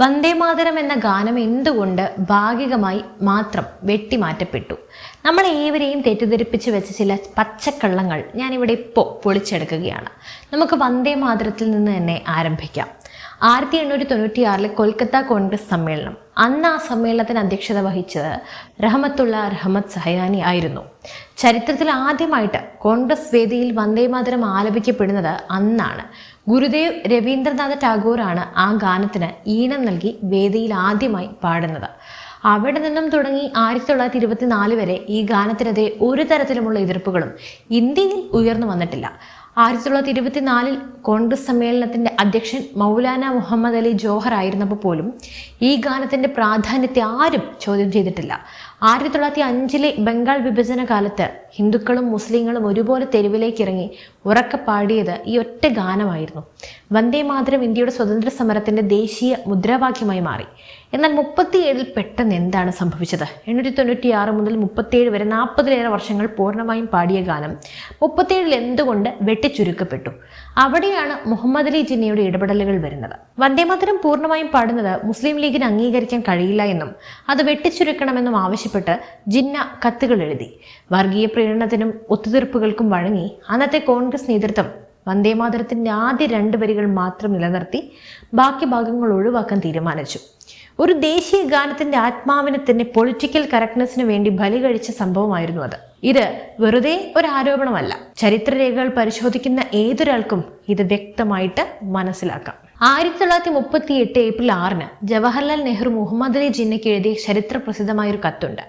വന്ദേമാതരം എന്ന ഗാനം എന്തുകൊണ്ട് ഭാഗികമായി മാത്രം വെട്ടിമാറ്റപ്പെട്ടു? നമ്മൾ ഏവരെയും തെറ്റിദ്ധരിപ്പിച്ച് വെച്ച ചില പച്ചക്കള്ളങ്ങൾ ഞാനിവിടെ ഇപ്പോൾ പൊളിച്ചെടുക്കുകയാണ്. നമുക്ക് വന്ദേമാതരത്തിൽ നിന്ന് തന്നെ ആരംഭിക്കാം. 1896 കൊൽക്കത്ത കോൺഗ്രസ് സമ്മേളനം. അന്ന് ആ സമ്മേളനത്തിന് അധ്യക്ഷത വഹിച്ചത് റഹ്മത്തുള്ള റഹ്മത്ത് സഹയാനി ആയിരുന്നു. ചരിത്രത്തിൽ ആദ്യമായിട്ട് കോൺഗ്രസ് വേദിയിൽ വന്ദേമാതരം ആലപിക്കപ്പെടുന്നത് അന്നാണ്. ഗുരുദേവ് രവീന്ദ്രനാഥ ടാഗോറാണ് ആ ഗാനത്തിന് ഈണം നൽകി വേദിയിൽ ആദ്യമായി പാടുന്നത്. അവിടെ നിന്നും തുടങ്ങി 1924 വരെ ഈ ഗാനത്തിനെതിരെ ഒരു തരത്തിലുമുള്ള എതിർപ്പുകളും ഇന്ത്യയിൽ ഉയർന്നു വന്നിട്ടില്ല. 1924 കോൺഗ്രസ് സമ്മേളനത്തിന്റെ അധ്യക്ഷൻ മൗലാന മുഹമ്മദ് അലി ജോഹർ ആയിരുന്നപ്പോൾ പോലും ഈ ഗാനത്തിന്റെ പ്രാധാന്യത്തെ ആരും ചോദ്യം ചെയ്തിട്ടില്ല. 1905 ബംഗാൾ വിഭജന കാലത്ത് ഹിന്ദുക്കളും മുസ്ലിങ്ങളും ഒരുപോലെ തെരുവിലേക്ക് ഇറങ്ങി ഉറക്കെ പാടിയത് ഈ ഒറ്റ ഗാനമായിരുന്നു. വന്ദേമാതരം ഇന്ത്യയുടെ സ്വതന്ത്ര സമരത്തിന്റെ ദേശീയ മുദ്രാവാക്യമായി മാറി. എന്നാൽ 37 പെട്ടെന്ന് എന്താണ് സംഭവിച്ചത്? 1896 മുതൽ 37 വരെ 40-ലേറെ വർഷങ്ങൾ പൂർണ്ണമായും പാടിയ ഗാനം 37 എന്തുകൊണ്ട് വെട്ടിച്ചുരുക്കപ്പെട്ടു? അവിടെയാണ് മുഹമ്മദ് അലി ജിന്നയുടെ ഇടപെടലുകൾ വരുന്നത്. വന്ദേമാതരം പൂർണ്ണമായും പാടുന്നത് മുസ്ലിം ലീഗിന് അംഗീകരിക്കാൻ കഴിയില്ല എന്നും അത് വെട്ടിച്ചുരുക്കണമെന്നും ആവശ്യപ്പെട്ട് ജിന്ന കത്തുകൾ എഴുതി. വർഗീയ പ്രീണനത്തിനും ഒത്തുതീർപ്പുകൾക്കും വഴങ്ങി അന്നത്തെ കോൺഗ്രസ് നേതൃത്വം വന്ദേമാതരത്തിന്റെ ആദ്യ 2 വരികൾ മാത്രം നിലനിർത്തി ബാക്കി ഭാഗങ്ങൾ ഒഴിവാക്കാൻ തീരുമാനിച്ചു. ഒരു ദേശീയ ഗാനത്തിന്റെ ആത്മാവിനെ തന്നെ പൊളിറ്റിക്കൽ കറക്റ്റ്നെസ്സിന് വേണ്ടി ബലി കഴിച്ച സംഭവമായിരുന്നു അത്. ഇത് വെറുതെ ഒരു ആരോപണമല്ല. ചരിത്രരേഖകൾ പരിശോധിക്കുന്ന ഏതൊരാൾക്കും ഇത് വ്യക്തമായിട്ട് മനസ്സിലാക്കാം. 1938 ഏപ്രിൽ 6 ജവഹർലാൽ നെഹ്റു മുഹമ്മദ് അലി ജിന്നയ്ക്ക് എഴുതിയ ചരിത്ര പ്രസിദ്ധമായൊരു കത്തുണ്ട്.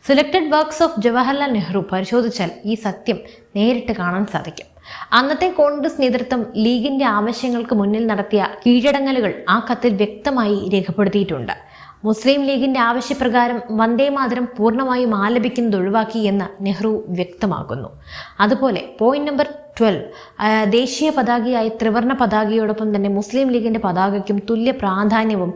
Selected works of Jawaharlal Nehru പരിശോധിച്ചാൽ ഈ സത്യം നേരിട്ട് കാണാൻ സാധിക്കും. അന്നത്തെ കോൺഗ്രസ് നേതൃത്വം ലീഗിന്റെ ആവശ്യങ്ങൾക്ക് മുന്നിൽ നടത്തിയ കീഴടങ്ങലുകൾ ആ കത്തിൽ വ്യക്തമായി രേഖപ്പെടുത്തിയിട്ടുണ്ട്. മുസ്ലിം ലീഗിന്റെ ആവശ്യപ്രകാരം വന്ദേമാതരം പൂർണ്ണമായും ആലപിക്കുന്നത് ഒഴിവാക്കി എന്ന് നെഹ്റു വ്യക്തമാക്കുന്നു. അതുപോലെ പോയിന്റ് നമ്പർ 12 ദേശീയ പതാകയായ ത്രിവർണ്ണ പതാകയോടൊപ്പം തന്നെ മുസ്ലിം ലീഗിന്റെ പതാകയ്ക്കും തുല്യ പ്രാധാന്യവും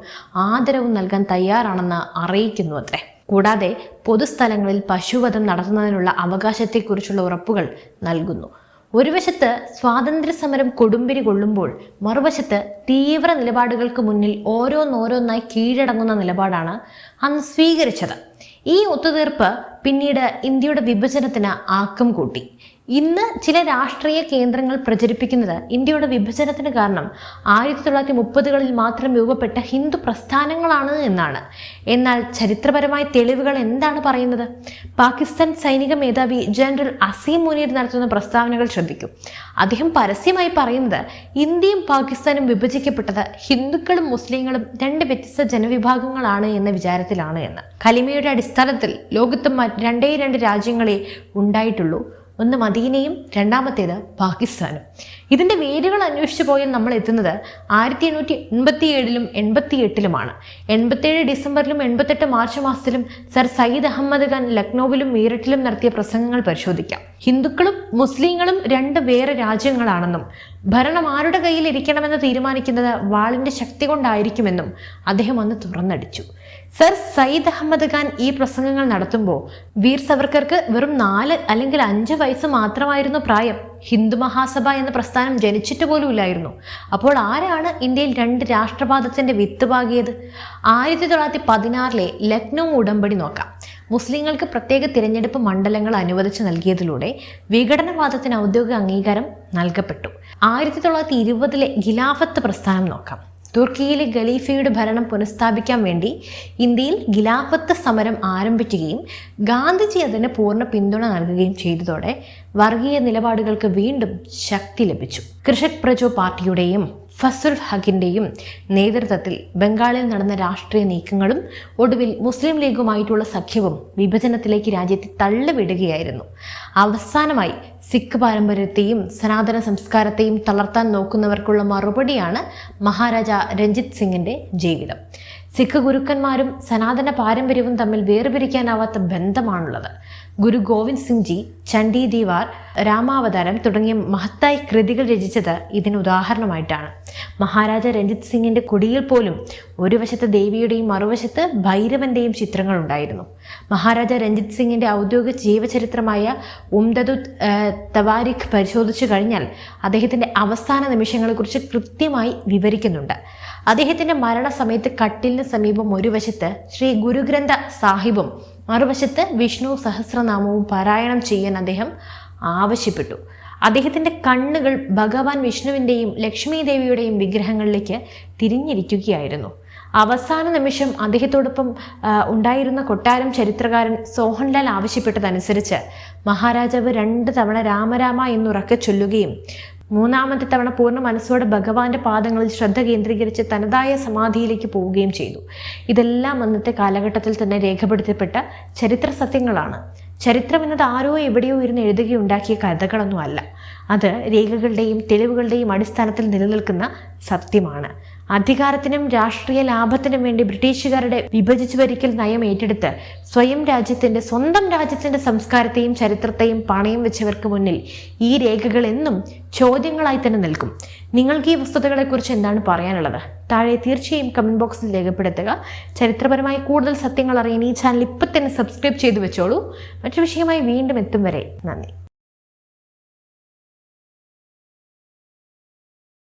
ആദരവും നൽകാൻ തയ്യാറാണെന്ന് അറിയിക്കുന്നു അത്രേ. കൂടാതെ പൊതുസ്ഥലങ്ങളിൽ പശുവധം നടത്തുന്നതിനുള്ള അവകാശത്തെക്കുറിച്ചുള്ള ഉറപ്പുകൾ നൽകുന്നു. ഒരു വശത്ത് സ്വാതന്ത്ര്യ സമരം കൊടുമ്പിരി കൊള്ളുമ്പോൾ മറുവശത്ത് തീവ്ര നിലപാടുകൾക്ക് മുന്നിൽ ഓരോന്നോരോന്നായി കീഴടങ്ങുന്ന നിലപാടാണ് അന്ന് സ്വീകരിച്ചത്. ഈ ഒത്തുതീർപ്പ് പിന്നീട് ഇന്ത്യയുടെ വിഭജനത്തിന് ആക്കം കൂട്ടി. ഇന്ന് ചില രാഷ്ട്രീയ കേന്ദ്രങ്ങൾ പ്രചരിപ്പിക്കുന്നത് ഇന്ത്യയുടെ വിഭജനത്തിന് കാരണം 1930കളിൽ മാത്രം രൂപപ്പെട്ട ഹിന്ദു പ്രസ്ഥാനങ്ങളാണ് എന്നാണ്. എന്നാൽ ചരിത്രപരമായ തെളിവുകൾ എന്താണ് പറയുന്നത്? പാകിസ്ഥാൻ സൈനിക മേധാവി ജനറൽ അസീം മുനീർ നടത്തുന്ന പ്രസ്താവനകൾ ശ്രദ്ധിക്കും. അദ്ദേഹം പരസ്യമായി പറയുന്നത് ഇന്ത്യയും പാകിസ്ഥാനും വിഭജിക്കപ്പെട്ടത് ഹിന്ദുക്കളും മുസ്ലിങ്ങളും 2 വ്യത്യസ്ത ജനവിഭാഗങ്ങളാണ് എന്ന വിചാരത്തിലാണ് എന്ന്. കലിമയുടെ അടിസ്ഥാനത്തിൽ ലോകത്ത് 2 രാജ്യങ്ങളെ ഉണ്ടായിട്ടുള്ളൂ. ഒന്ന് മദീനയും രണ്ടാമത്തേത് പാകിസ്ഥാനും. ഇതിന്റെ വേരുകൾ അന്വേഷിച്ചു പോയാൽ നമ്മൾ എത്തുന്നത് 1887 88-ലുമാണ്. 87 ഡിസംബറിലും 88 മാർച്ച് മാസത്തിലും സർ സയ്യിദ് അഹമ്മദ് ഖാൻ ലക്നൌവിലും മീററ്റിലും നടത്തിയ പ്രസംഗങ്ങൾ പരിശോധിക്കാം. ഹിന്ദുക്കളും മുസ്ലിങ്ങളും 2 വേറെ രാജ്യങ്ങളാണെന്നും ഭരണം ആരുടെ കയ്യിൽ ഇരിക്കണമെന്ന് തീരുമാനിക്കുന്നത് വാളിന്റെ ശക്തി കൊണ്ടായിരിക്കുമെന്നും അദ്ദേഹം അന്ന് തുറന്നടിച്ചു. സർ സയ്യിദ് അഹമ്മദ് ഖാൻ ഈ പ്രസംഗങ്ങൾ നടത്തുമ്പോൾ വീർ സവർക്കർക്ക് വെറും 4 അല്ലെങ്കിൽ 5 വയസ്സ് മാത്രമായിരുന്നു പ്രായം. ഹിന്ദു മഹാസഭ എന്ന പ്രസ്ഥാനം ജനിച്ചിട്ട് പോലും ഇല്ലായിരുന്നു. അപ്പോൾ ആരാണ് ഇന്ത്യയിൽ 2 രാഷ്ട്രവാദത്തിന്റെ വിത്ത് പാകിയത്? 1916 ലക്നൗ ഉടമ്പടി നോക്കാം. മുസ്ലിങ്ങൾക്ക് പ്രത്യേക തിരഞ്ഞെടുപ്പ് മണ്ഡലങ്ങൾ അനുവദിച്ചു നൽകിയതിലൂടെ വിഘടനവാദത്തിന് ഔദ്യോഗിക അംഗീകാരം നൽകപ്പെട്ടു. 1920 ഖിലാഫത്ത് പ്രസ്ഥാനം നോക്കാം. തുർക്കിയിലെ ഖലീഫയുടെ ഭരണം പുനഃസ്ഥാപിക്കാൻ വേണ്ടി ഇന്ത്യയിൽ ഖിലാഫത്ത് സമരം ആരംഭിക്കുകയും ഗാന്ധിജി അതിന് പൂർണ്ണ പിന്തുണ നൽകുകയും ചെയ്തതോടെ വർഗീയ നിലപാടുകൾക്ക് വീണ്ടും ശക്തി ലഭിച്ചു. കൃഷക് പ്രജോ പാർട്ടിയുടെയും ഫസുൽ ഹക്കിന്റെയും നേതൃത്വത്തിൽ ബംഗാളിൽ നടന്ന രാഷ്ട്രീയ നീക്കങ്ങളും ഒടുവിൽ മുസ്ലിം ലീഗുമായിട്ടുള്ള സഖ്യവും വിഭജനത്തിലേക്ക് രാജ്യത്തെ തള്ളിവിടുകയായിരുന്നു. അവസാനമായി സിഖ് പാരമ്പര്യത്തെയും സനാതന സംസ്കാരത്തെയും തളർത്താൻ നോക്കുന്നവർക്കുള്ള മറുപടിയാണ് മഹാരാജ രഞ്ജിത് സിംഗിന്റെ ജീവിതം. സിഖ് ഗുരുക്കന്മാരും സനാതന പാരമ്പര്യവും തമ്മിൽ വേർപിരിക്കാനാവാത്ത ബന്ധമാണുള്ളത്. ഗുരു ഗോവിന്ദ് സിംഗ് ജി, ചണ്ഡി ദീവാർ, രാമാവതാരം തുടങ്ങിയ മഹത്തായ കൃതികൾ രചിച്ചത് ഇതിന് ഉദാഹരണമായിട്ടാണ്. മഹാരാജ രഞ്ജിത് സിംഗിന്റെ കുടിയിൽ പോലും ഒരു വശത്ത് ദേവിയുടെയും മറുവശത്ത് ഭൈരവന്റെയും ചിത്രങ്ങൾ ഉണ്ടായിരുന്നു. മഹാരാജ രഞ്ജിത് സിംഗിന്റെ ഔദ്യോഗിക ജീവചരിത്രമായ ഉംദദു തവാരിഖ് പരിശോധിച്ചു കഴിഞ്ഞാൽ അദ്ദേഹത്തിൻ്റെ അവസാന നിമിഷങ്ങളെക്കുറിച്ച് കൃത്യമായി വിവരിക്കുന്നുണ്ട്. അദ്ദേഹത്തിൻ്റെ മരണസമയത്ത് കട്ടിലിന് സമീപം ഒരു വശത്ത് ശ്രീ ഗുരുഗ്രന്ഥ സാഹിബും മറുവശത്ത് വിഷ്ണു സഹസ്രനാമവും പാരായണം ചെയ്യാൻ അദ്ദേഹം ആവശ്യപ്പെട്ടു. അദ്ദേഹത്തിൻ്റെ കണ്ണുകൾ ഭഗവാൻ വിഷ്ണുവിൻ്റെയും ലക്ഷ്മി ദേവിയുടെയും വിഗ്രഹങ്ങളിലേക്ക് തിരിഞ്ഞിരിക്കുകയായിരുന്നു. അവസാന നിമിഷം അദ്ദേഹത്തോടൊപ്പം ഉണ്ടായിരുന്ന കൊട്ടാരം ചരിത്രകാരൻ സോഹൻലാൽ ആവശ്യപ്പെട്ടതനുസരിച്ച് മഹാരാജാവ് 2 തവണ രാമരാമ എന്നുറക്കെ ചൊല്ലുകയും 3ാമത്തെ തവണ പൂർണ്ണ മനസ്സോടെ ഭഗവാന്റെ പാദങ്ങളിൽ ശ്രദ്ധ കേന്ദ്രീകരിച്ച് തനതായ സമാധിയിലേക്ക് പോവുകയും ചെയ്തു. ഇതെല്ലാം അന്നത്തെ കാലഘട്ടത്തിൽ തന്നെ രേഖപ്പെടുത്തപ്പെട്ട ചരിത്ര സത്യങ്ങളാണ്. ചരിത്രം എന്നത് ആരോ എവിടെയോ ഇരുന്ന് എഴുതുകയുണ്ടാക്കിയ കഥകളൊന്നും അല്ല. അത് രേഖകളുടെയും തെളിവുകളുടെയും അടിസ്ഥാനത്തിൽ നിലനിൽക്കുന്ന സത്യമാണ്. അധികാരത്തിനും രാഷ്ട്രീയ ലാഭത്തിനും വേണ്ടി ബ്രിട്ടീഷുകാരുടെ വിഭജിച്ചു ഭരിക്കൽ നയം ഏറ്റെടുത്ത് സ്വന്തം രാജ്യത്തിന്റെ സംസ്കാരത്തെയും ചരിത്രത്തെയും പണയം വെച്ചവർക്ക് മുന്നിൽ ഈ രേഖകൾ എന്നും ചോദ്യങ്ങളായി തന്നെ നിൽക്കും. നിങ്ങൾക്ക് ഈ വസ്തുതകളെക്കുറിച്ച് എന്താണ് പറയാനുള്ളത്? താഴെ തീർച്ചയായും കമന്റ് ബോക്സിൽ രേഖപ്പെടുത്തുക. ചരിത്രപരമായി കൂടുതൽ സത്യങ്ങൾ അറിയാൻ ഈ ചാനൽ ഇപ്പം തന്നെ സബ്സ്ക്രൈബ് ചെയ്തു വെച്ചോളൂ. മറ്റൊരു വിഷയമായി വീണ്ടും എത്തും വരെ നന്ദി.